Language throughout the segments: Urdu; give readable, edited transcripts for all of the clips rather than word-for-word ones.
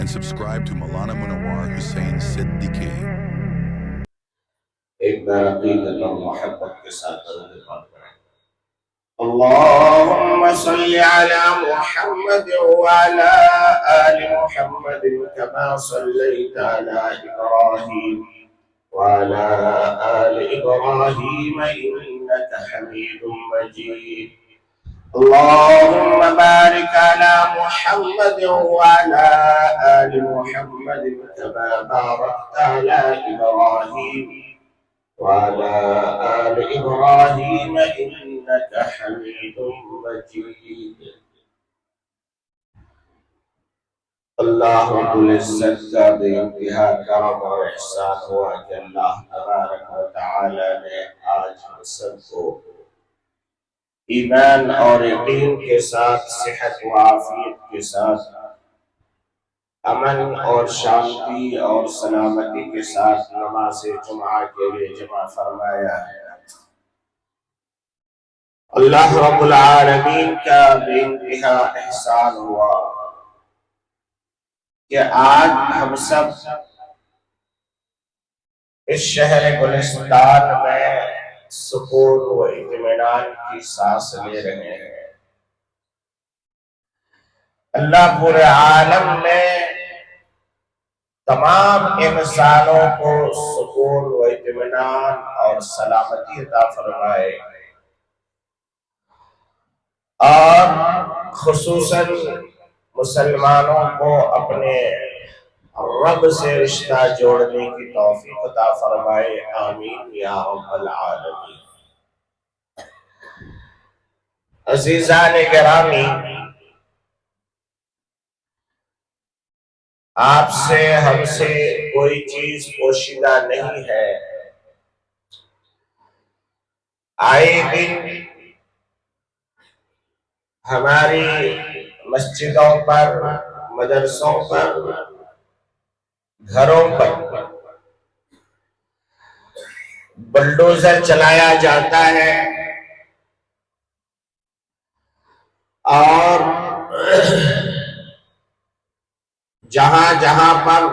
and subscribe to Maulana Munawar Hussain Siddiqui. ایک بار عقیدت اور محبت کے ساتھ درود پاک پڑھیں۔ اللهم صل على محمد وعلى آل محمد كما صليت على إبراهيم وعلى آل إبراهيم إنك حميد مجيد اللهم بارك على محمد وعلى آل محمد كما باركت على إبراهيم وعلى آل إبراهيم إنك حميد مجيد۔ اللہ رب العزت کا بے انتہا کرم اور احسان ہوا کہ اللہ تبارک و تعالی نے آج ہم سب کو ایمان اور یقین کے ساتھ، صحت و عافیت کے ساتھ، امن اور شانتی اور سلامتی کے ساتھ نماز جمعہ کے لیے جمع فرمایا ہے۔ اللہ رب العالمین کا بے انتہا احسان ہوا کہ آج ہم سب اس شہر گلستان میں سکون و اطمینان کی سانس لے رہے ہیں۔ اللہ پورے عالم میں تمام انسانوں کو سکون و اطمینان اور سلامتی عطا فرمائے، اور خصوصاً مسلمانوں کو اپنے رب سے رشتہ جوڑنے کی توفیق عطا فرمائے، آمین یا رب العالمین۔ عزیزان گرامی، آپ سے ہم سے کوئی چیز پوشیدہ نہیں ہے۔ آئے دن ہماری مسجدوں پر، مدرسوں پر، گھروں پر بلڈوزر چلایا جاتا ہے، اور جہاں جہاں پر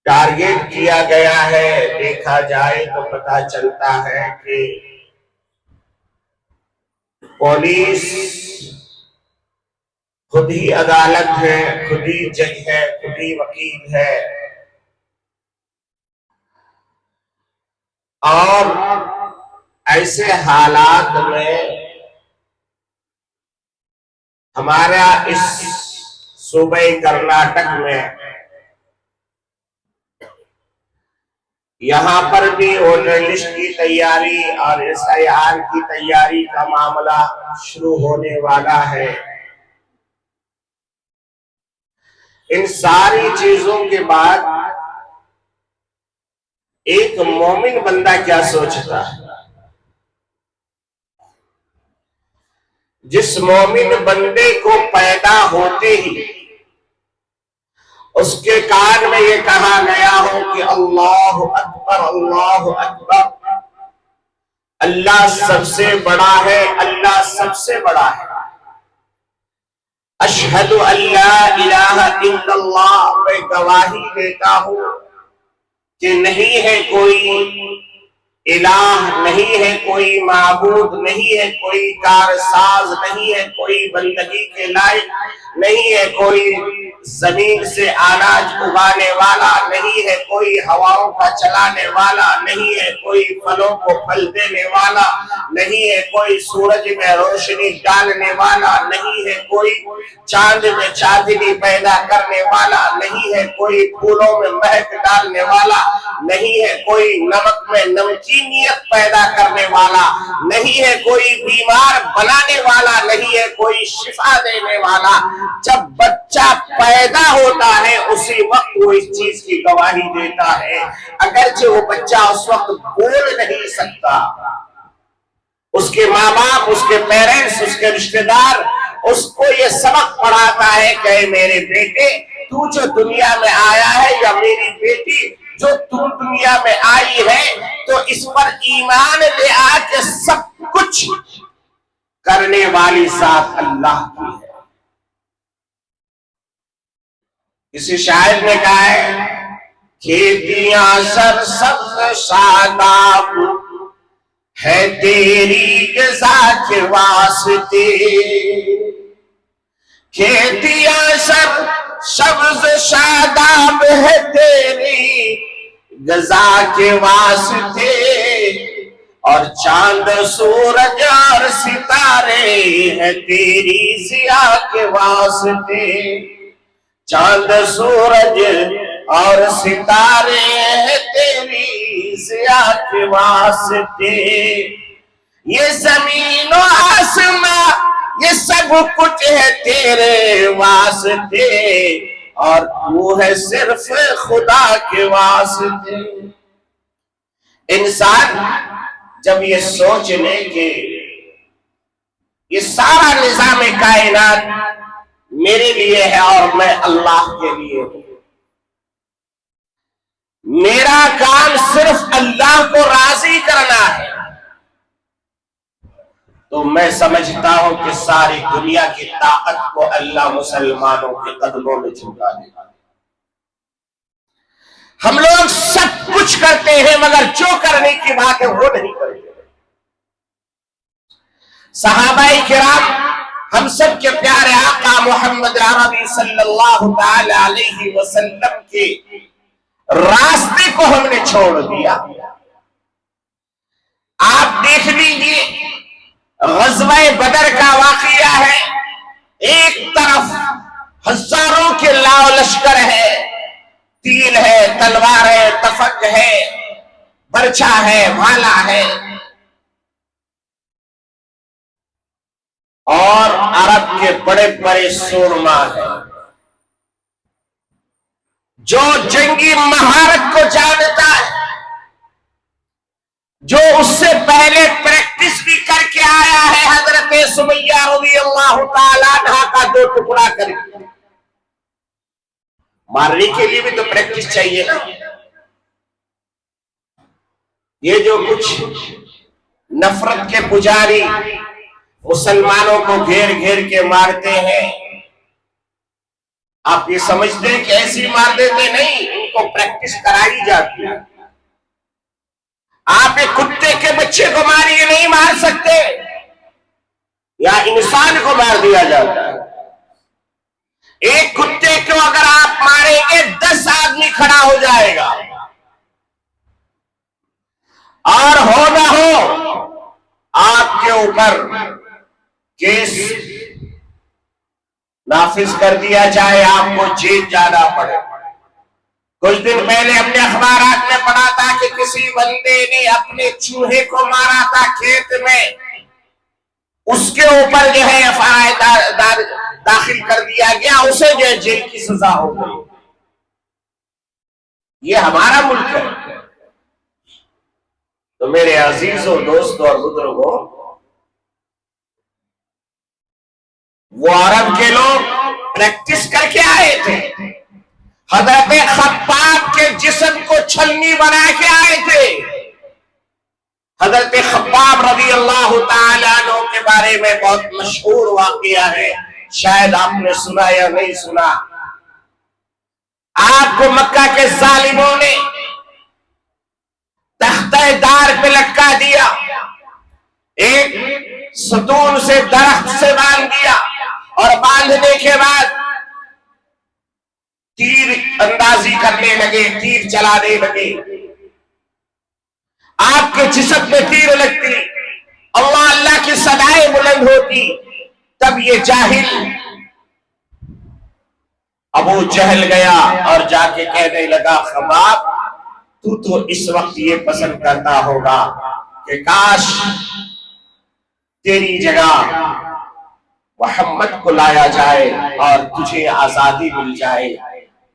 ٹارگیٹ کیا گیا ہے، دیکھا جائے تو پتہ چلتا ہے کہ پولیس خود ہی عدالت ہے، خود ہی جج ہے، خود ہی وکیل ہے، اور ایسے حالات میں ہمارا اس صوبہ کرناٹک میں یہاں پر بھی ووٹر لسٹ کی تیاری اور SIR کی تیاری کا معاملہ شروع ہونے والا ہے۔ ان ساری چیزوں کے بعد ایک مومن بندہ کیا سوچتا ہے؟ جس مومن بندے کو پیدا ہوتے ہی اس کے کان میں یہ کہا گیا ہو کہ اللہ اکبر، اللہ اکبر، اللہ سب سے بڑا ہے، اللہ سب سے بڑا ہے، اشہد ان لا الہ الا اللہ، میں گواہی دیتا ہوں کہ نہیں ہے کوئی الہ، نہیں ہے کوئی معبود، نہیں ہے کوئی کارساز، نہیں ہے کوئی بندگی کے لائق، نہیں ہے کوئی زمین سے اناج اگانے والا، نہیں ہے کوئی ہواؤں کا چلانے والا، نہیں ہے کوئی پھلوں کو پھل دینے والا، نہیں ہے کوئی سورج میں روشنی ڈالنے والا، نہیں ہے کوئی چاند میں چاندنی پیدا کرنے والا، نہیں ہے کوئی پھولوں میں مہک ڈالنے والا، نہیں ہے کوئی نمک میں نمکینیت پیدا کرنے والا، نہیں ہے کوئی بیمار بنانے والا، نہیں ہے کوئی شفا دینے والا۔ جب بچہ پیدا ہوتا ہے اسی وقت وہ اس چیز کی گواہی دیتا ہے، اگرچہ وہ بچہ اس وقت بول نہیں سکتا، اس کے ماں باپ، اس کے پیرنٹس، اس کے رشتہ دار اس کو یہ سبق پڑھاتا ہے کہ میرے بیٹے تو جو دنیا میں آیا ہے، یا میری بیٹی جو تم دنیا میں آئی ہے، تو اس پر ایمان لے آ کے سب کچھ کرنے والی ذات اللہ کی ہے۔ کسی شاعر نے کہا ہے کھیتیاں سرسبز شاداب ہے تیری غذا کے واسطے، کھیتیاں سرسبز شاداب ہے تیری غذا کے واسطے، اور چاند سورج اور ستارے ہیں تیری ضیاء کے واسطے، چاند سورج اور ستارے ہیں تیری ضیاء کے واسطے، یہ زمین و آسمان یہ سب کچھ ہے تیرے واسطے، اور تو ہے صرف خدا کے واسطے۔ انسان جب یہ سوچ لے کہ یہ سارا نظام کائنات میرے لیے ہے اور میں اللہ کے لیے ہوں، میرا کام صرف اللہ کو راضی کرنا ہے، تو میں سمجھتا ہوں کہ ساری دنیا کی طاقت کو اللہ مسلمانوں کے قدموں میں جھکا دے گا۔ ہم لوگ سب کچھ کرتے ہیں مگر جو کرنے کی بات ہے وہ نہیں کرتے۔ صحابہ کرام ہم سب کے پیارے آقا محمد عربی صلی اللہ تعالی علیہ وسلم کے راستے کو ہم نے چھوڑ دیا۔ آپ دیکھ لیجیے غزوہ بدر کا واقعہ ہے، ایک طرف ہزاروں کے لاؤ لشکر ہے، تیر ہے، تلوار ہے، تفنگ ہے، برچھا ہے، بھالا ہے، اور عرب کے بڑے بڑے سورما ہیں جو جنگی مہارت کو جانتا ہے، جو اس سے پہلے پریکٹس بھی کر کے آیا ہے، حضرت سمیہ رضی اللہ تعالیٰ عنہ کا 2 ٹکڑا کر کے۔ مارنے کے لیے بھی تو پریکٹس چاہیے نا۔ یہ جو کچھ نفرت کے پجاری مسلمانوں کو گھیر گھیر کے مارتے ہیں، آپ یہ سمجھتے ہیں کہ ایسی مار دیتے نہیں، ان کو پریکٹس کرائی جاتی ہے۔ آپ ایک کتے کے بچے کو ماریے نہیں مار سکتے، یا انسان کو مار دیا جاتا ہے۔ ایک کتے کو اگر آپ ماریں گے 10 آدمی کھڑا ہو جائے گا، اور ہو نہ ہو آپ کے اوپر کیس نافذ کر دیا جائے، آپ کو جیل جانا پڑے۔ کچھ دن پہلے اپنے اخبارات میں پڑھا تھا کہ کسی بندے نے اپنے چوہے کو مارا تھا کھیت میں، اس کے اوپر جو ہے FIR داخل کر دیا گیا، اسے جو ہے جیل کی سزا ہو گئی۔ یہ ہمارا ملک ہے۔ تو میرے عزیزوں، دوستوں اور بزرگوں، وہ عرب کے لوگ پریکٹس کر کے آئے تھے، حضرت خباب کے جسم کو چھلنی بنا کے آئے تھے۔ حضرت خباب رضی اللہ تعالیٰ عنہ کے بارے میں بہت مشہور واقعہ ہے، شاید آپ نے سنا یا نہیں سنا۔ آپ کو مکہ کے ظالموں نے تختہ دار پہ لٹکا دیا، ایک ستون سے درخت سے باندھ دیا، اور باندھنے کے بعد تیر اندازی کرنے لگے، تیر چلانے لگے۔ آپ کے جسم پہ تیر لگتی، اللہ اللہ کی صدائیں بلند ہوتی، تب یہ جاہل ابو جہل گیا اور جا کے کہنے لگا، خباب تو اس وقت یہ پسند کرتا ہوگا کہ کاش تیری جگہ محمد کو لایا جائے اور تجھے آزادی مل جائے۔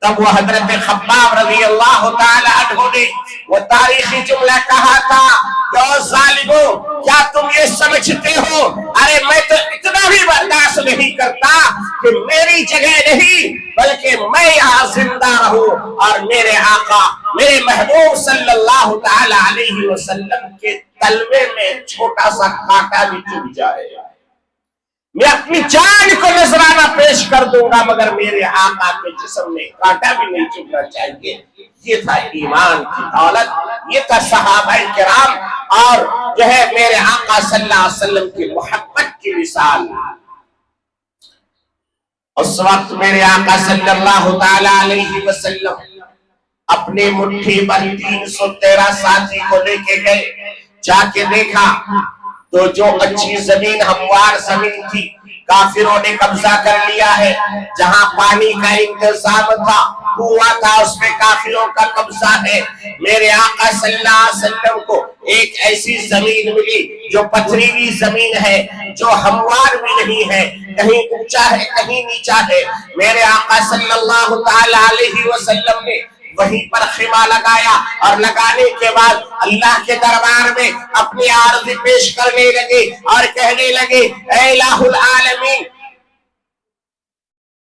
تب وہ حضرت خباب رضی اللہ تعالی عنہ نے وہ تاریخی جملہ کہا تھا کہ او ظالموں، کیا تم یہ سمجھتے ہو، ارے میں تو اتنا بھی برداشت نہیں کرتا کہ میری جگہ نہیں بلکہ میں یہاں زندہ رہوں اور میرے آقا میرے محبوب صلی اللہ تعالی علیہ وسلم کے تلوے میں چھوٹا سا کانٹا بھی چبھ جائے۔ میں اپنی جان کو نذرانہ پیش کر دوں گا مگر میرے آقا کے جسم میں کانٹا بھی نہیں چبھنا چاہیے۔ یہ تھا ایمان کی دولت، یہ تھا صحابہ کرام اور جو ہے میرے آقا صلی اللہ علیہ وسلم کی محبت کی مثال۔ اس وقت میرے آقا صلی اللہ تعالی علیہ وسلم اپنے مٹھی پر 313 ساتھی کو لے کے گئے، جا کے دیکھا تو جو اچھی زمین ہموار زمین تھی کافروں نے قبضہ کر لیا ہے، جہاں پانی کا انتظام تھا کنواں تھا اس میں کافروں کا قبضہ ہے۔ میرے آقا صلی اللہ علیہ وسلم کو ایک ایسی زمین ملی جو پتھریلی زمین ہے، جو ہموار بھی نہیں ہے، کہیں اونچا ہے کہیں نیچا ہے۔ میرے آقا صلی اللہ تعالی علیہ وسلم نے وہیں پر خیمہ لگایا اور لگانے کے بعد اللہ کے دربار میں اپنی عرض پیش کرنے لگے اور کہنے لگے، اے الہ العالمین،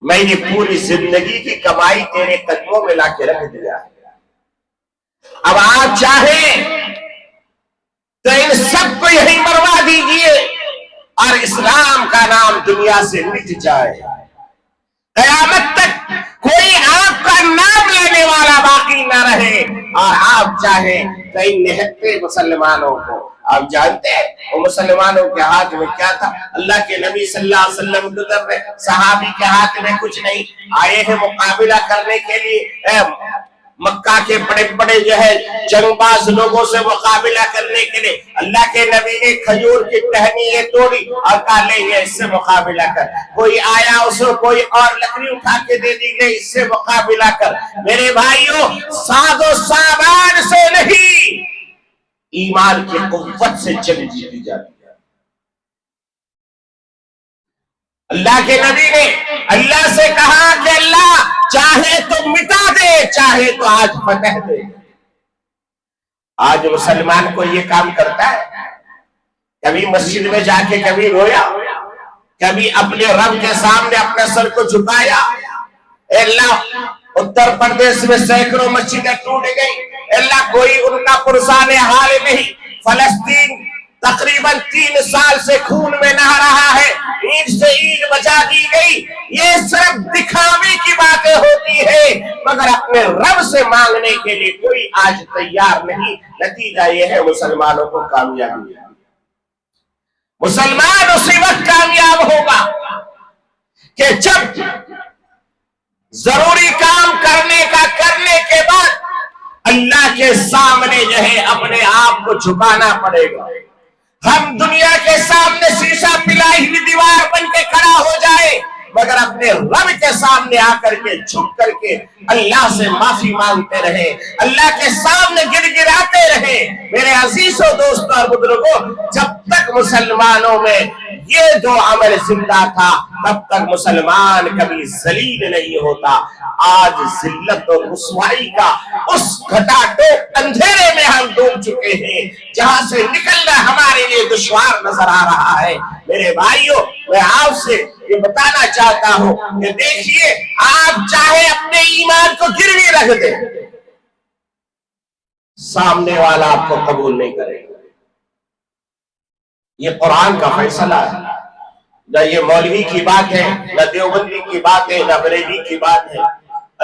میں نے پوری زندگی کی کمائی تیرے قدموں میں لا کے رکھ دیا ہے، اب آپ چاہیں تو ان سب کو یہی مروا دیجئے اور اسلام کا نام دنیا سے مٹ جائے، قیامت تک کوئی آپ کا نام لینے والا باقی نہ رہے۔ اور آپ چاہیں تو ان نہتے مسلمانوں کو، آپ جانتے ہیں وہ مسلمانوں کے ہاتھ میں کیا تھا؟ اللہ کے نبی صلی اللہ علیہ وسلم گزر رہے، صحابی کے ہاتھ میں کچھ نہیں، آئے ہیں مقابلہ کرنے کے لیے مکہ کے بڑے بڑے جو ہے جنگ باز لوگوں سے مقابلہ کرنے کے لیے۔ اللہ کے نبی نے کھجور کی ٹہنی یہ توڑی اور کہا لے یہ اس سے مقابلہ کر، کوئی آیا اس کو کوئی اور لکڑی اٹھا کے دے دی گئی اس سے مقابلہ کر۔ میرے بھائیوں، ساز و سامان سے نہیں ایمان کی قوت سے جنگ جیتی جاتی ہے۔ اللہ کے نبی نے اللہ سے کہا کہ اللہ چاہے تو مٹا دے، چاہے تو آج فتح دے۔ آج مسلمان کو یہ کام کرتا ہے، کبھی مسجد میں جا کے کبھی رویا، کبھی اپنے رب کے سامنے اپنے سر کو جھکایا۔ اے اللہ، اتر پردیش میں سینکڑوں مسجدیں ٹوٹ گئی، اللہ کوئی ان کا پرسان حال نہیں۔ فلسطین تقریباً 3 سال سے خون میں نہا رہا ہے، اینٹ سے اینٹ بچا دی گئی۔ یہ صرف دکھاوے کی باتیں ہوتی ہے مگر اپنے رب سے مانگنے کے لیے کوئی آج تیار نہیں۔ نتیجہ یہ ہے مسلمانوں کو کامیابی ہے۔ مسلمان اسی وقت کامیاب ہوگا کہ جب ضروری کام کرنے کے بعد اللہ کے سامنے جو ہے اپنے آپ کو جھکانا پڑے گا۔ ہم دنیا کے سامنے شیشہ پلائی ہوئی دیوار بن کے کھڑا ہو جائے مگر اپنے رب کے سامنے آ کر کے جھک کر کے اللہ سے معافی مانگتے رہے، اللہ کے سامنے گر گراتے رہے۔ میرے عزیزوں، دوستوں اور بزرگوں، جب تک مسلمانوں میں یہ دو عمل زندہ تھا تب تک مسلمان کبھی ذلیل نہیں ہوتا۔ آج ذلت اور رسوائی کا اس گھٹاٹوپ اندھیرے میں ہم ڈوب چکے ہیں جہاں سے نکلنا ہمارے لیے دشوار نظر آ رہا ہے۔ میرے بھائیوں، میں آپ سے یہ بتانا چاہتا ہوں کہ دیکھیے، آپ چاہے اپنے ایمان کو گروی رکھ دیں، سامنے والا آپ کو قبول نہیں کرے گا۔ یہ قرآن کا فیصلہ ہے، نہ یہ مولوی کی بات ہے، نہ دیوبندی کی بات ہے، نہ بریلوی کی بات ہے۔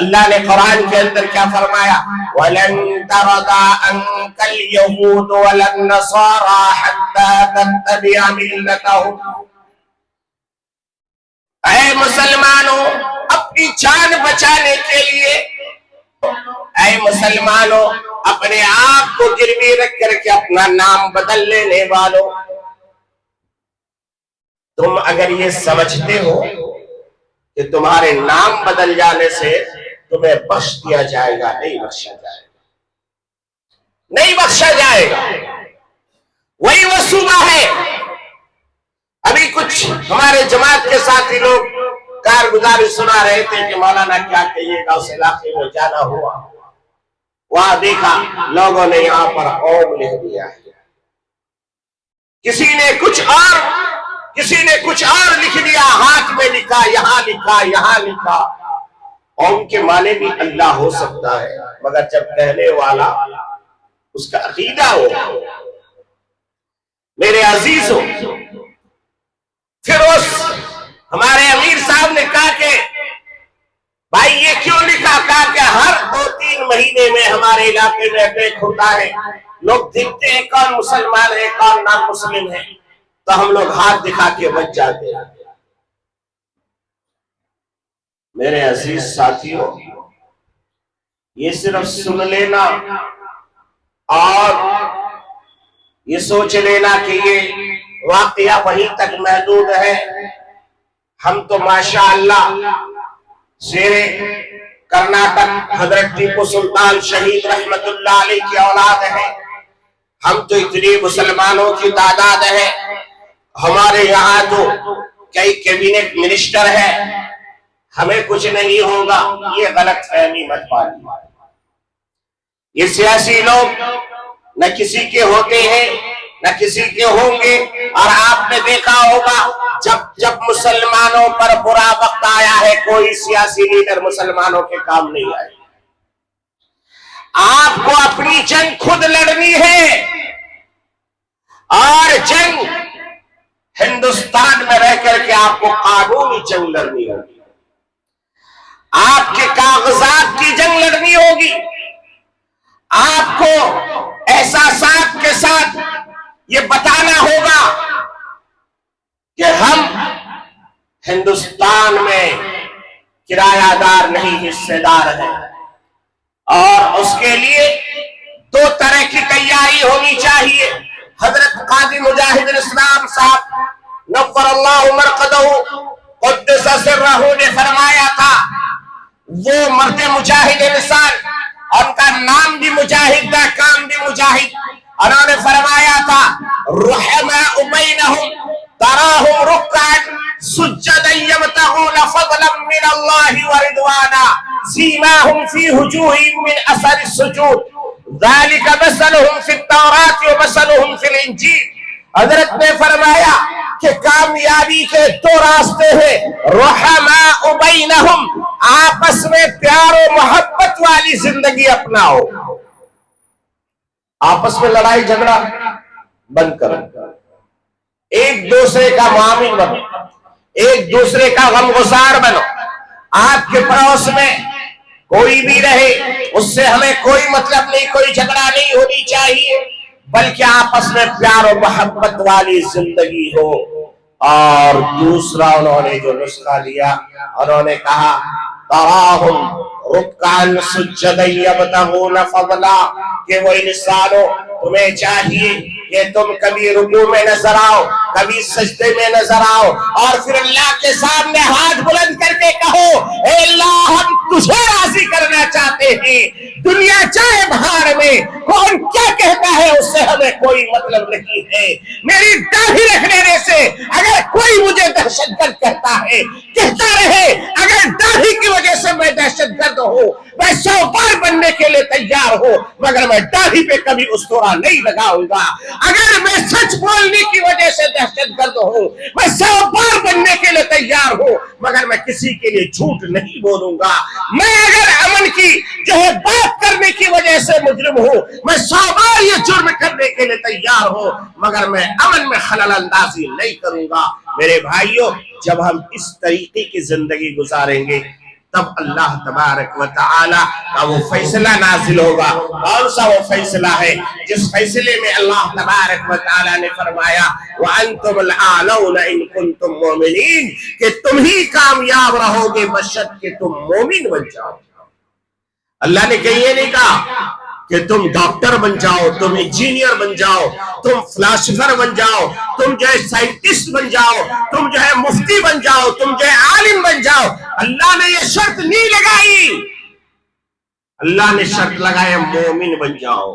اللہ نے قرآن کے اندر کیا فرمایا؟ وَلَن تَرْضَىٰ عَنكَ الْيَهُودُ وَلَا النَّصَارَىٰ حَتَّىٰ تَتَّبِعَ مِلَّتَهُمْ۔ اے مسلمانوں، اپنی جان بچانے کے لیے، اے مسلمانوں، اپنے آپ کو گروی رکھ کر کے اپنا نام بدل لینے والوں، تم اگر یہ سمجھتے ہو کہ تمہارے نام بدل جانے سے تمہیں بخش دیا جائے گا، نہیں بخشا جائے گا، نہیں بخشا جائے گا۔ وہی وہ صوبہ ہے۔ ابھی کچھ ہمارے جماعت کے ساتھی لوگ کارگزاری سنا رہے تھے کہ مولانا کیا کہیے گا، اس علاقے میں جانا ہوا، وہاں دیکھا لوگوں نے یہاں پر قوم لکھ دیا ہے، کسی نے کچھ اور لکھ دیا، ہاتھ میں لکھا، یہاں لکھا، یہاں لکھا۔ قوم کے معنی بھی اللہ ہو سکتا ہے مگر جب کہنے والا اس کا عقیدہ ہو۔ میرے عزیزوں، پھر اس ہمارے امیر صاحب نے کہا کہ بھائی یہ کیوں لکھا؟ کہا کہ ہر 2-3 مہینے میں ہمارے علاقے میں اٹیک ہوتا ہے، لوگ دیکھتے ہیں کون مسلمان ہے کون نام مسلم ہے، تو ہم لوگ ہاتھ دکھا کے بچ جاتے ہیں۔ میرے عزیز ساتھیوں، یہ صرف سن لینا اور یہ سوچ لینا کہ یہ واقعہ وہیں تک محدود ہے، ہم تو ماشاءاللہ شیر کرناٹک حضرت ٹیپو سلطان شہید رحمت اللہ علیہ کی اولاد ہیں، ہم تو اتنی مسلمانوں کی تعداد ہے، ہمارے یہاں تو کئی کیبنٹ منسٹر ہے، ہمیں کچھ نہیں ہوگا۔ یہ غلط فہمی مت پالیے۔ یہ سیاسی لوگ نہ کسی کے ہوتے ہیں نہ کسی کے ہوں گے، اور آپ نے دیکھا ہوگا جب مسلمانوں پر برا وقت آیا ہے کوئی سیاسی لیڈر مسلمانوں کے کام نہیں آئے۔ آپ کو اپنی جنگ خود لڑنی ہے، اور جنگ ہندوستان میں رہ کر کے آپ کو قانونی جنگ لڑنی ہوگی، آپ کے کاغذات کی جنگ لڑنی ہوگی، آپ کو احساسات کے ساتھ یہ بتانا ہوگا کہ ہم ہندوستان میں کرایہ دار نہیں حصے دار ہیں، اور اس کے لیے 2 طرح کی تیاری ہونی چاہیے۔ حضرت قاضی مجاہد الاسلام صاحب نور اللہ مرقدہ قدس سرہ نے فرمایا تھا، وہ مرد مجاہد انسان، ان کا نام بھی مجاہد تھا، کام بھی مجاہد، انہوں نے فرمایا تھا رحماء بینہم تراہم رکعا سجدا یبتغون فضلا من اللہ ورضوانا سیماہم فی وجوہہم من اثر السجود ذالک مثلہم فی التوراۃ ومثلہم فی الانجیل۔ حضرت نے فرمایا کہ کامیابی کے 2 راستے ہیں، رحماء بینہم، آپس میں پیار و محبت والی زندگی اپناؤ، آپس میں لڑائی جھگڑا بند کرو، ایک دوسرے کا معامل بنو، ایک دوسرے کا غمگسار بنو۔ آپ کے پڑوس میں کوئی بھی رہے، اس سے ہمیں کوئی مطلب نہیں، کوئی جھگڑا نہیں ہونی چاہیے، بلکہ آپس میں پیار و محبت والی زندگی ہو۔ اور دوسرا انہوں نے جو نسخہ لیا، انہوں نے کہا تراہم رکعا سجدا یبتغون فضلا، کہ وہ انسانوں تمہیں چاہیے کہ تم کبھی رکوع میں نظر آؤ، کبھی سجدے میں نظر آؤ، اور پھر اللہ کے سامنے ہاتھ بلند کر کے کہو اے اللہ ہم تجھے راضی کرنا چاہتے ہیں، دنیا چاہے بہار میں کون کیا کہتا ہے اس سے ہمیں کوئی مطلب نہیں ہے، میری داڑھی رکھ لینے سے اگر کوئی مجھے دہشت گرد کہتا ہے کہتا رہے، اگر داڑھی کی وجہ سے میں دہشت گرد ہوں، میں 100 بار بننے کے لیے تیار ہوں، مگر میں داڑھی پہ کبھی استورا نہیں لگاؤں گا۔ اگر میں سچ بولنے کی وجہ سے دہشت گرد ہوں، میں 100 بار بننے کے لیے تیار ہوں، مگر میں کسی کے لیے جھوٹ نہیں بولوں گا۔ میں اگر امن کی جو ہے بات کرنے کی وجہ سے مجرم ہوں، میں 100 بار یہ جرم کرنے کے لیے تیار ہوں، مگر میں امن میں خلل اندازی نہیں کروں گا۔ میرے بھائیوں، جب ہم اس طریقے کی زندگی گزاریں گے تب اللہ تبارک و تعالی کا وہ فیصلہ نازل ہوگا۔ کون سا وہ فیصلہ ہے؟ جس فیصلے میں اللہ تبارک و تعالی نے فرمایا وَأَنْتُمُ الْأَعْلَوْنَ إِن كُنتُم مُؤْمِنِينَ، کہ تم ہی کامیاب رہو گے بشرط کہ تم مومن بن جاؤ۔ اللہ نے کہیں یہ نہیں کہا کہ تم ڈاکٹر بن جاؤ، تم انجینئر بن جاؤ، تم فلاسفر بن جاؤ، تم جو ہے سائنٹسٹ بن جاؤ، تم جو ہے مفتی بن جاؤ، تم جو ہے عالم بن جاؤ۔ اللہ نے یہ شرط نہیں لگائی، اللہ نے شرط لگایا مومن بن جاؤ۔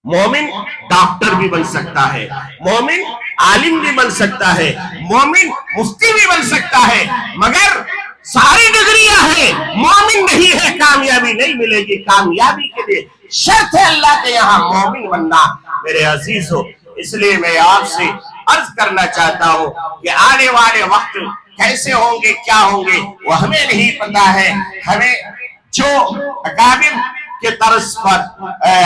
مومن ڈاکٹر بھی بن سکتا ہے، مومن عالم بھی بن سکتا ہے، مومن مفتی بھی بن سکتا ہے، مگر ساری ڈگریاں ہیں، مومن نہیں ہے کامیابی نہیں ملے گی۔ کامیابی کے لیے شرط ہے اللہ کے یہاں مومن بننا۔ میرے عزیزو، اس لیے میں آپ سے عرض کرنا چاہتا ہوں کہ آنے والے وقت کیسے ہوں گے کیا ہوں گے وہ ہمیں نہیں پتا ہے۔ ہمیں جو اکابر کے طرز پر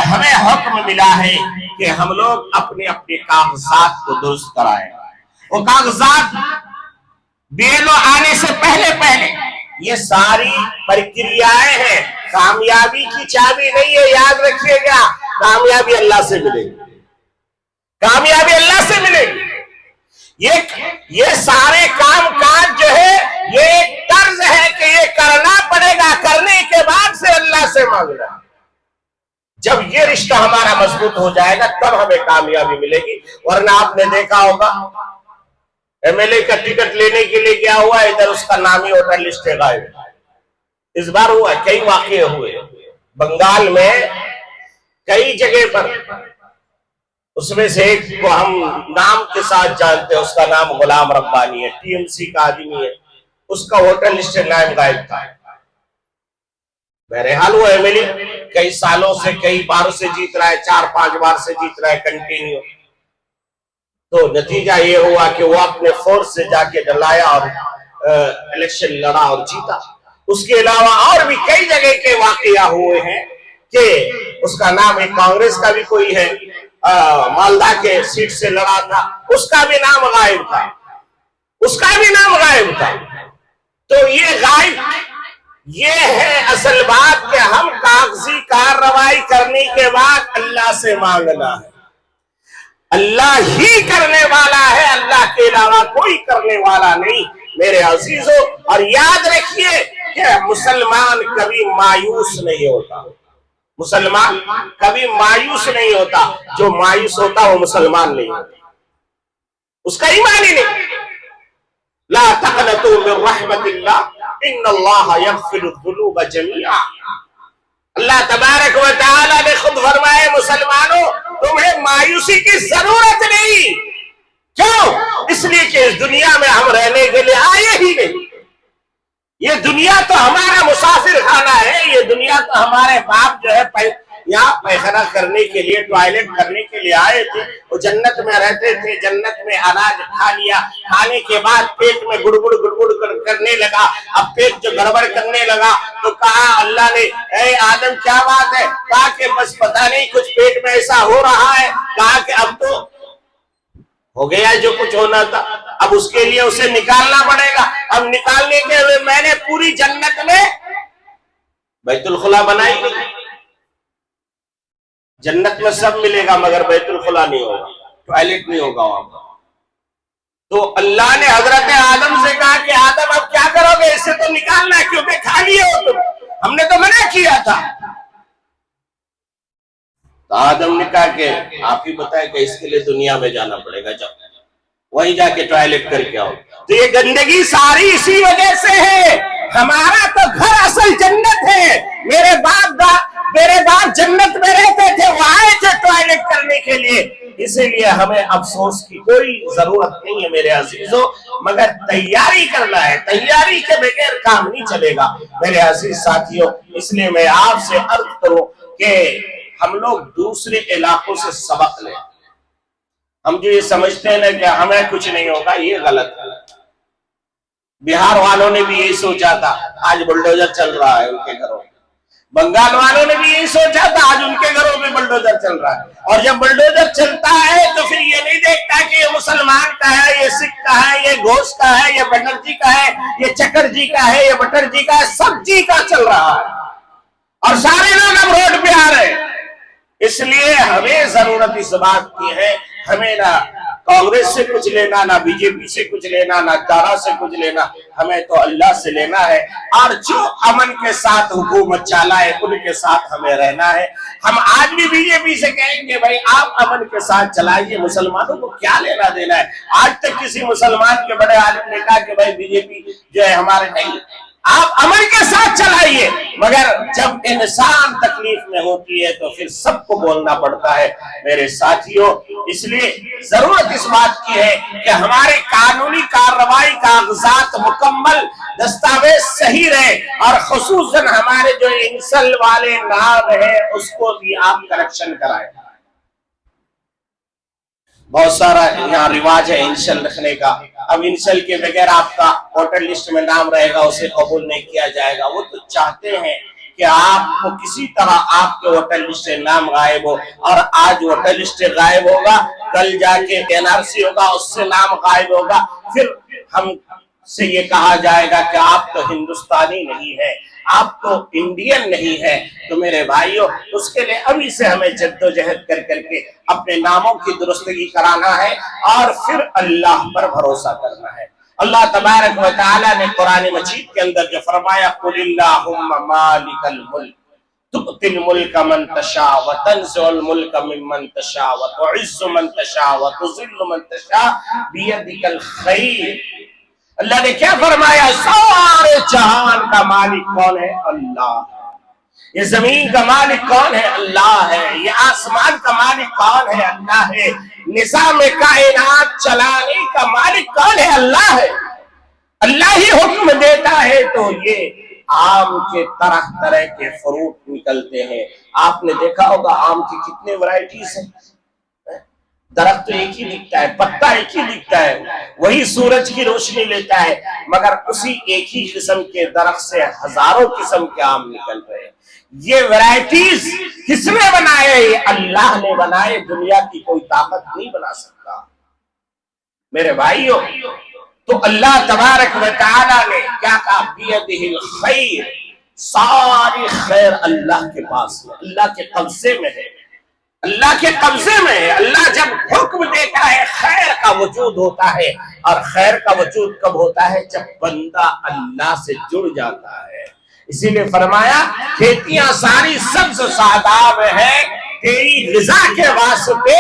ہمیں حکم ملا ہے کہ ہم لوگ اپنے اپنے کاغذات کو درست کرائیں، وہ کاغذات بیلو آنے سے پہلے یہ ساری پرکریائیں ہیں. کامیابی کی چابی نہیں ہے، یاد رکھیے گا. کامیابی اللہ سے ملے گی، کامیابی اللہ سے ملے گی. یہ سارے کام کاج جو ہے یہ ایک طرز ہے کہ یہ کرنا پڑے گا، کرنے کے بعد سے اللہ سے مانگنا. جب یہ رشتہ ہمارا مضبوط ہو جائے گا تب ہمیں کامیابی ملے گی. ورنہ آپ نے دیکھا ہوگا ایم ایل اے کا ٹکٹ لینے کے لیے کیا ہوا، ادھر اس کا نامی ووٹر لسٹ غائب. اس بار ہوا، کئی واقعے ہوئے بنگال میں کئی جگہ پر. اس میں سے ایک کو ہم نام کے ساتھ جانتے ہیں، اس کا نام غلام ربانی ہے، ٹی ایم سی کا آدمی ہے. اس کا ووٹر لسٹ نام غائب تھا. بہرحال وہ ایم ایل اے کئی سالوں سے کئی بار سے جیت رہا ہے، 4-5 بار سے جیت رہا ہے کنٹینیو. تو نتیجہ یہ ہوا کہ وہ اپنے فورس سے جا کے ڈلایا اور الیکشن لڑا اور جیتا. اس کے علاوہ اور بھی کئی جگہ کے واقعہ ہوئے ہیں کہ اس کا نام ایک کانگریس کا بھی کوئی ہے، مالدہ کے سیٹ سے لڑا تھا، اس کا بھی نام غائب تھا، اس کا بھی نام غائب تھا. تو یہ غائب، یہ ہے اصل بات کہ ہم کاغذی کارروائی کرنے کے بعد اللہ سے مانگنا ہے. اللہ ہی کرنے والا ہے، اللہ کے علاوہ کوئی کرنے والا نہیں میرے عزیزوں. اور یاد رکھیے کہ مسلمان کبھی مایوس نہیں ہوتا، مسلمان کبھی مایوس نہیں ہوتا. جو مایوس ہوتا وہ مسلمان نہیں ہوتا، اس کا ایمان ہی نہیں. لا تقنطوا من رحمت اللہ ان اللہ یغفر الذنوب جميعا. اللہ تبارک و تعالی نے خود فرمائے مسلمانوں تمہیں مایوسی کی ضرورت نہیں. کیوں؟ اس لیے کہ اس دنیا میں ہم رہنے کے لیے آئے ہی نہیں. یہ دنیا تو ہمارا مسافر خانہ ہے، یہ دنیا تو ہمارے باپ جو ہے یہاں پیخانہ کرنے کے لیے، ٹوائلٹ کرنے کے لیے آئے تھے. وہ جنت میں رہتے تھے، جنت میں اناج کھا لیا، کھانے کے بعد پیٹ میں گڑگڑ کرنے لگا. اب پیٹ جو گڑبڑ کرنے لگا تو کہا اللہ نے اے آدم کیا بات ہے؟ کہا کہ بس پتہ نہیں کچھ پیٹ میں ایسا ہو رہا ہے. کہا کہ اب تو ہو گیا جو کچھ ہونا تھا، اب اس کے لیے اسے نکالنا پڑے گا. اب نکالنے کے لیے میں نے پوری جنت میں بیت الخلا بنائی نہیں. جنت میں سب ملے گا مگر بیت الخلا نہیں ہوگا، ٹوائلٹ نہیں ہوگا وہاں پر. تو اللہ نے حضرت آدم سے کہا کہ آدم اب کیا کرو گے؟ اسے تو نکالنا ہے کیونکہ کھا لیے ہو تم، ہم نے تو منع کیا تھا. تو آدم نے کہا کہ آپ ہی بتائیں کہ اس کے لیے دنیا میں جانا پڑے گا، جب وہیں جا کے ٹوائلٹ کر کے آؤ. تو یہ گندگی ساری اسی وجہ سے ہے. ہمارا تو گھر اصل جنت ہے. میرے باپ جنت میں رہتے تھے، وہ آئے تھے ٹوائلٹ کرنے کے لیے. اسی لیے ہمیں افسوس کی کوئی ضرورت نہیں ہے میرے عزیزوں، مگر تیاری کرنا ہے. تیاری کے بغیر کام نہیں چلے گا میرے عزیز ساتھیوں. اس لیے میں آپ سے عرض کروں کہ ہم لوگ دوسرے علاقوں سے سبق لیں. ہم جو یہ سمجھتے ہیں کہ ہمیں کچھ نہیں ہوگا، یہ غلط ہے. بہار والوں نے بھی یہی سوچا تھا، آج بلڈوزر چل رہا ہے ان کے گھروں میں. بنگال والوں نے بھی یہی سوچا تھا، آج ان کے گھروں میں بلڈوزر چل رہا ہے. اور جب بلڈوزر چلتا ہے تو پھر یہ نہیں دیکھتا کہ یہ مسلمان کا ہے، یہ سکھ کا ہے، یہ گھوش کا ہے، یہ بنرجی کا ہے، یہ چکرجی کا ہے، یہ بٹرجی کا ہے، سب جی کا چل رہا ہے. اور سارے لوگ اب روڈ پہ آ رہے ہیں. اس لیے ہمیں ضرورت اس بات کی ہے، ہمیں نہ کانگریس سے کچھ لینا، نہ بی جے پی سے کچھ لینا، نہ دارا سے کچھ لینا، ہمیں تو اللہ سے لینا ہے. اور جو امن کے ساتھ حکومت چلائے ان کے ساتھ ہمیں رہنا ہے. ہم آج بھی بی جے پی سے کہیں گے بھائی آپ امن کے ساتھ چلائیے، مسلمانوں کو کیا لینا دینا ہے. آج تک کسی مسلمان کے بڑے عالم نے کہا کہ بھائی بی جے پی جو ہے ہمارے نہیں، آپ امن کے ساتھ چلائیے. مگر جب انسان تکلیف میں ہوتی ہے تو پھر سب کو بولنا پڑتا ہے میرے ساتھیوں. اس لیے ضرورت اس بات کی ہے کہ ہمارے قانونی کارروائی کاغذات مکمل، دستاویز صحیح رہے، اور خصوصاً ہمارے جو انسل والے نام ہیں اس کو بھی آپ کریکشن کرائیں. بہت سارا یہاں رواج ہے انشل رکھنے کا. اب انشل کے بغیر آپ کا ووٹر لسٹ میں نام رہے گا، اسے قبول نہیں کیا جائے گا. وہ تو چاہتے ہیں کہ آپ کو کسی طرح آپ کے ووٹر لسٹ سے نام غائب ہو، اور آج ووٹر لسٹ سے غائب ہوگا، کل جا کے NRC ہوگا، اس سے نام غائب ہوگا، پھر ہم سے یہ کہا جائے گا کہ آپ تو ہندوستانی نہیں ہے، آپ تو انڈین نہیں ہے۔ تو میرے بھائیوں، اس کے لیے ابھی سے ہمیں جدوجہد کر کے اپنے ناموں کی درستگی کرانا ہے اور پھر اللہ پر بھروسہ کرنا ہے۔ اللہ تبارک و تعالی نے قرآن مجید کے اندر جو فرمایا قُلِ اللَّهُمَّ مَالِكَ الْمُلْكِ تُؤْتِي الْمُلْكَ مَنْ تَشَاءُ وَتَنْزِعُ الْمُلْكَ مِمَّنْ تَشَاءُ وَتُعِزُّ مَنْ تَشَاءُ وَتُذِلُّ مَنْ تَشَاءُ بِيَدِكَ الْخَيْرُ۔ اللہ نے کیا فرمایا؟ سارے جہان کا مالک کون ہے؟ اللہ۔ یہ زمین کا مالک کون ہے؟ اللہ ہے۔ یہ آسمان کا مالک کون ہے؟ اللہ ہے۔ نظام کائنات چلانے کا مالک کون ہے؟ اللہ ہے۔ اللہ ہی حکم دیتا ہے تو یہ آم کے طرح طرح کے فروٹ نکلتے ہیں۔ آپ نے دیکھا ہوگا آم کی کتنے ورائٹیز ہیں۔ درخت تو ایک ہی دکھتا ہے، پتا ایک ہی دکھتا ہے، وہی سورج کی روشنی لیتا ہے، مگر اسی ایک ہی قسم کے درخت سے ہزاروں قسم کے آم نکل رہے ہیں۔ یہ ورائٹیز کس نے بنائے؟ یہ اللہ نے بنائے، دنیا کی کوئی طاقت نہیں بنا سکتا۔ میرے بھائیوں، تو اللہ تبارک و تعالی نے کیا کہا؟ بیدہ الخیر، ساری خیر اللہ کے پاس ہے، اللہ کے قبضے میں ہے، اللہ کے قبضے میں ہے۔ اللہ جب حکم دیتا ہے خیر کا وجود ہوتا ہے، اور خیر کا وجود کب ہوتا ہے؟ جب بندہ اللہ سے جڑ جاتا ہے۔ اسی لیے فرمایا کھیتیاں ساری سبز و شاداب ہیں تیری رضا کے واسطے،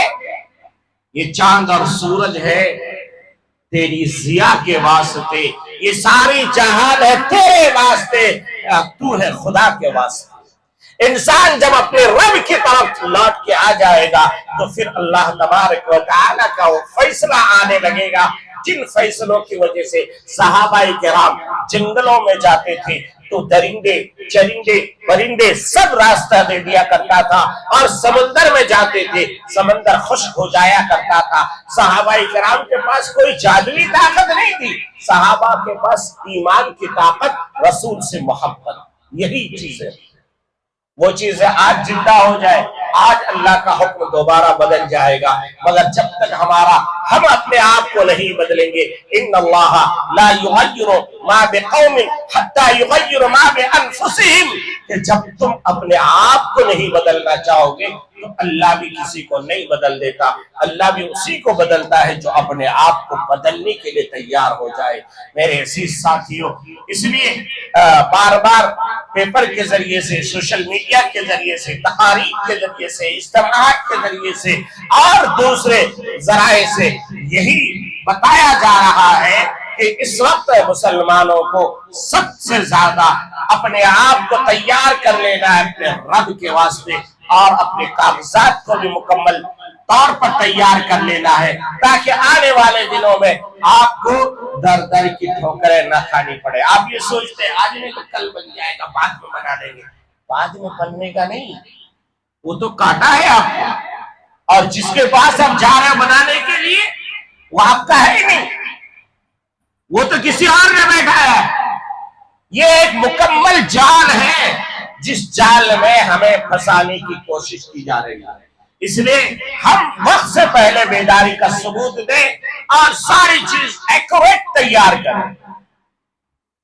یہ چاند اور سورج ہے تیری ضیاء کے واسطے، یہ ساری جہان ہے تیرے واسطے، تو ہے خدا کے واسطے۔ انسان جب اپنے رب کی طرف لوٹ کے آ جائے گا تو پھر اللہ تبارک و تعالی کا وہ فیصلہ آنے لگے گا، جن فیصلوں کی وجہ سے صحابہ کرام جنگلوں میں جاتے تھے تو درندے چرندے پرندے سب راستہ دے دیا کرتا تھا، اور سمندر میں جاتے تھے سمندر خشک ہو جایا کرتا تھا۔ صحابہ کرام کے پاس کوئی جادوئی طاقت نہیں تھی، صحابہ کے پاس ایمان کی طاقت، رسول سے محبت، یہی چیز ہے۔ وہ چیزیں آج زندہ ہو جائے، آج اللہ کا حکم دوبارہ بدل جائے گا، مگر جب تک ہم اپنے آپ کو نہیں بدلیں گے، ان اللہ لا یغیر ما بقوم حتی یغیر ما بانفسہم، کہ جب تم اپنے آپ کو نہیں بدلنا چاہو گے تو اللہ بھی کسی کو نہیں بدل دیتا، اللہ بھی اسی کو بدلتا ہے جو اپنے آپ کو بدلنے کے لیے تیار ہو جائے۔ میرے عزیز ساتھیوں، اس لیے بار بار پیپر کے ذریعے سے، سوشل میڈیا کے ذریعے سے، تقاریر کے ذریعے سے، اجتماعات کے ذریعے سے اور دوسرے ذرائع سے یہی بتایا جا رہا ہے کہ اس وقت مسلمانوں کو سب سے زیادہ اپنے آپ کو تیار کر لینا ہے اپنے رب کے واسطے، اور اپنے کاغذات کو بھی مکمل طور پر تیار کر لینا ہے، تاکہ آنے والے دنوں میں آپ کو در در کی ٹھوکریں نہ کھانی پڑے۔ آپ یہ سوچتے ہیں آج نہیں تو کل بن جائے گا، بعد میں بنا لیں گے، بعد میں بننے کا نہیں، وہ تو کاٹا ہے آپ کو، اور جس کے پاس آپ جا رہے ہیں بنانے کے لیے وہ آپ کا ہے ہی نہیں، وہ تو کسی اور نے بیٹھا ہے۔ یہ ایک مکمل جال ہے جس جال میں ہمیں پھنسانے کی کوشش کی جا رہی ہے۔ اس لیے ہم وقت سے پہلے بیداری کا ثبوت دیں اور ساری چیز ایکوریٹ تیار کریں۔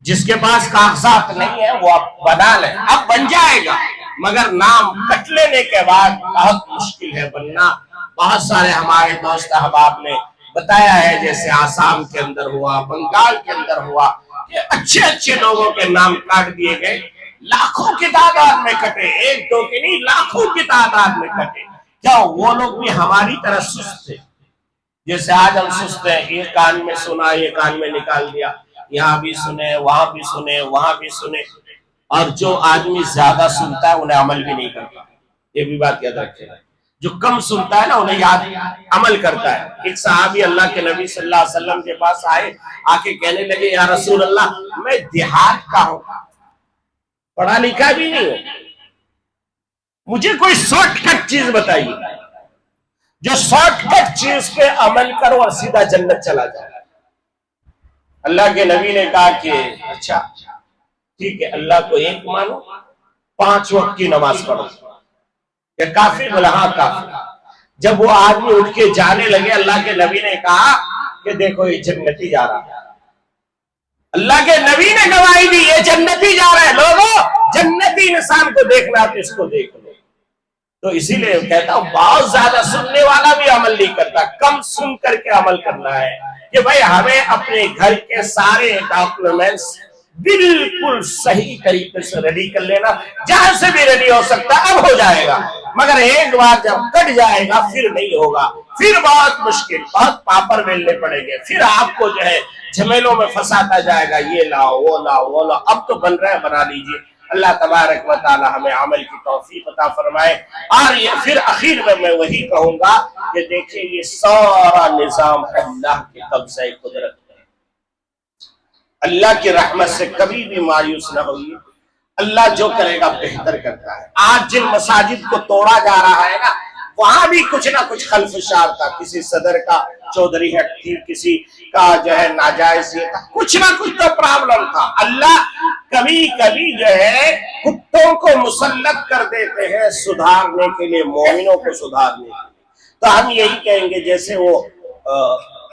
جس کے پاس کاغذات نہیں ہے وہ اب بنا لیں، اب بن جائے گا، مگر نام کٹ لینے کے بعد بہت مشکل ہے بننا۔ بہت سارے ہمارے دوست احباب نے بتایا ہے، جیسے آسام کے اندر ہوا، بنگال کے اندر ہوا، کہ اچھے اچھے لوگوں کے نام کاٹ دیے گئے، لاکھوں کی تعداد میں کٹے، ایک دو کے نہیں لاکھوں کی تعداد میں کٹے۔ کیا وہ لوگ بھی ہماری طرح سست تھے؟ جیسے آج ہم سست ہیں، یہ کان میں سنا، یہ کان میں نکال دیا، یہاں بھی سنے، وہاں بھی سنے، وہاں بھی سنے، اور جو آدمی زیادہ سنتا ہے انہیں عمل بھی نہیں کرتا۔ یہ بھی بات یاد رکھیں، جو کم سنتا ہے نا انہیں یاد عمل کرتا ہے۔ ایک صحابی اللہ کے نبی صلی اللہ علیہ وسلم کے پاس آئے، آ کے کہنے لگے یا رسول اللہ میں دیہات کا ہوں، پڑھا لکھا بھی نہیں ہوں، مجھے کوئی شارٹ کٹ چیز بتائیے جو شارٹ کٹ چیز پہ عمل کرو اور سیدھا جنت چلا جائے۔ اللہ کے نبی نے کہا کہ اچھا ٹھیک ہے، اللہ کو ایک مانو 5 وقت کی نماز پڑھو. کہ کافی بولا ہاں کافی. جب وہ آدمی اٹھ کے جانے لگے اللہ کے نبی نے کہا کہ دیکھو یہ جنتی جا رہا ہے. اللہ کے نبی نے گواہی دی یہ جنتی جا رہا ہے. لوگوں جنتی انسان کو دیکھنا تو اس کو دیکھ لو. تو اسی لیے کہتا ہوں بہت زیادہ سننے والا بھی عمل نہیں کرتا, کم سن کر کے عمل کرنا ہے کہ بھائی ہمیں اپنے گھر کے سارے ڈاکومنٹس بالکل صحیح طریقے سے ریڈی کر لینا. جہاں سے بھی ریڈی ہو سکتا اب ہو جائے گا, مگر ایک بار جب کٹ جائے گا پھر نہیں ہوگا, پھر بہت مشکل, بہت پاپڑ بیلنے پڑیں گے, پھر آپ کو جو ہے جھمیلوں میں پھنساتا جائے گا, یہ لاؤ وہ لاؤ وہ لاؤ. اب تو بن رہا ہے, بنا لیجئے. اللہ تبارک و تعالی ہمیں عمل کی توفیق عطا فرمائے. اور یہ پھر اخیر میں وہی کہوں گا کہ دیکھیں یہ سارا نظام اللہ کے قبضہ قدرت ہے. اللہ کی رحمت سے کبھی بھی مایوس نہ ہوئیے. اللہ جو کرے گا بہتر کرتا ہے. آج جن مساجد کو توڑا جا رہا ہے نا, وہاں بھی کچھ نہ کچھ خلفشار تھا. کسی صدر کا چودھری ہٹ تھی, کسی کا جو ہے ناجائز یہ تھا, کچھ نہ کچھ تو پرابلم تھا. اللہ کبھی کبھی جو ہے کتوں کو مسلط کر دیتے ہیں سدھارنے کے لیے, مومنوں کو سدھارنے کے لیے. تو ہم یہی کہیں گے جیسے وہ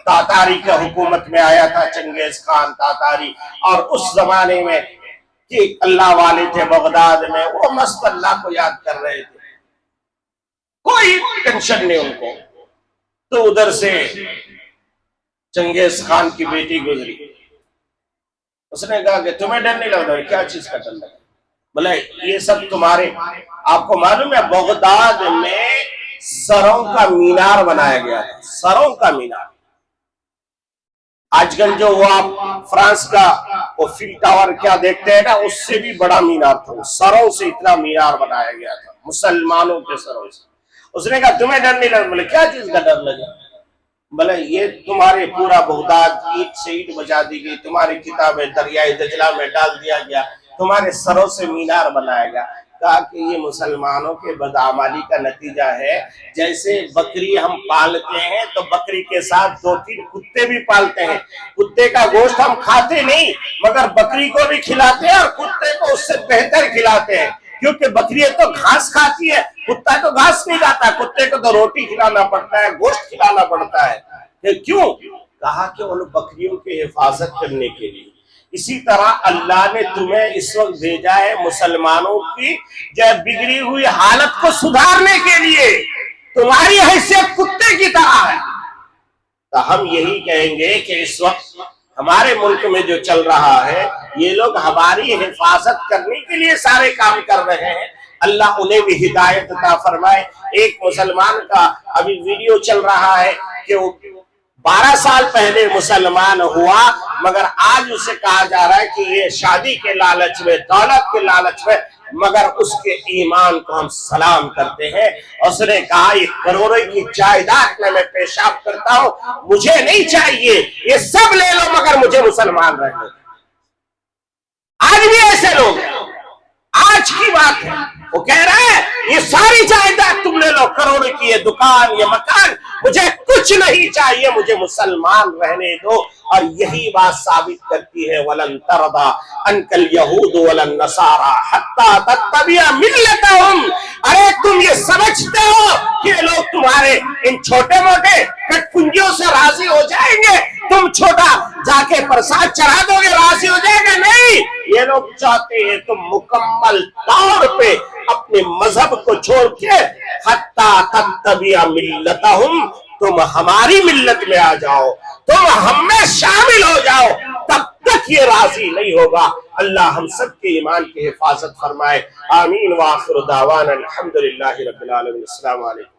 تاتاری کا حکومت میں آیا تھا چنگیز خان تاتاری, اور اس زمانے میں کہ اللہ والے تھے بغداد میں, وہ مست اللہ کو یاد کر رہے تھے, کوئی ٹینشن نہیں ان کو. تو ادھر سے چنگیز خان کی بیٹی گزری, اس نے کہا کہ تمہیں ڈر نہیں لگتا؟ کیا چیز کا ڈر لگا؟ بولے یہ سب تمہارے, آپ کو معلوم ہے بغداد میں سروں کا مینار بنایا گیا تھا, سروں کا مینار. آج کل جو وہ آپ فرانس کا وہ فیل ٹاور کیا دیکھتے ہیں نا, اس سے بھی بڑا مینار تھا. سروں سے اتنا مینار بنایا گیا تھا, مسلمانوں کے سروں سے. اس نے کہا تمہیں ڈر نہیں لگا؟ بولے کیا چیز کا ڈر لگا؟ بولے یہ تمہارے پورا بغداد اینٹ سے اینٹ بجا دی گئی, تمہاری کتابیں دریائے دجلہ میں ڈال دیا گیا, تمہارے سروں سے مینار بنایا گیا. کہا کہ یہ مسلمانوں کے بدعمالی کا نتیجہ ہے. جیسے بکری ہم پالتے ہیں تو بکری کے ساتھ 2-3 کتے بھی پالتے ہیں. کتے کا گوشت ہم کھاتے نہیں, مگر بکری کو بھی کھلاتے ہیں اور کتے کو اس سے بہتر کھلاتے ہیں, کیونکہ بکری تو گھاس کھاتی ہے, کتا تو گھاس نہیں کھاتا. کتے کو تو روٹی کھلانا پڑتا ہے, گوشت کھلانا پڑتا ہے. کیوں؟ کہا کہ ان بکریوں کی حفاظت کرنے کے لیے. اسی طرح اللہ نے تمہیں اس وقت بھیجا ہے مسلمانوں کی جو بگڑی ہوئی حالت کو سدھارنے کے لیے. تمہاری حیثیت کتے کی طرح ہے. تو ہم یہی کہیں گے کہ اس وقت ہمارے ملک میں جو چل رہا ہے, یہ لوگ ہماری حفاظت کرنے کے لیے سارے کام کر رہے ہیں. اللہ انہیں بھی ہدایت عطا فرمائے. ایک مسلمان کا ابھی ویڈیو چل رہا ہے کہ وہ 12 سال پہلے مسلمان ہوا, مگر آج اسے کہا جا رہا ہے کہ یہ شادی کے لالچ میں, دولت کے لالچ میں, مگر اس کے ایمان کو ہم سلام کرتے ہیں. اس نے کہا یہ کروڑوں کی جائیداد میں پیشاب کرتا ہوں, مجھے نہیں چاہیے, یہ سب لے لو مگر مجھے مسلمان رہنے. آج بھی ایسے لوگ ہیں, آج کی بات ہے. وہ کہہ رہے ہیں یہ ساری جائیداد تم لے لو, کروڑوں کی یہ دکان یہ مکان, مجھے کچھ نہیں چاہیے, مجھے مسلمان رہنے دو. اور یہی بات ثابت کرتی ہے وَلَن تَرْضَىٰ عَنْكَ الْيَهُودُ وَلَا النَّصَارَىٰ حَتَّىٰ تَتَّبِعَ مِلَّتَهُمْ. ارے تم یہ سمجھتے ہو کہ لوگ تمہارے ان چھوٹے موٹے کٹ پنجیوں سے راضی ہو جائیں گے؟ تم چھوٹا جا کے پرساد چڑھا دو گے راضی ہو جائے گا؟ نہیں, یہ لوگ چاہتے ہیں تم مکمل طور پہ اپنے مذہب کو چھوڑ کے حتیٰ تتبع ملتہم, تم ہماری ملت میں آ جاؤ, تم ہم میں شامل ہو جاؤ, تب تک یہ راضی نہیں ہوگا. اللہ ہم سب کے ایمان کی حفاظت فرمائے. آمین. وآخر دعوانا الحمدللہ رب العالمین. السلام علیکم.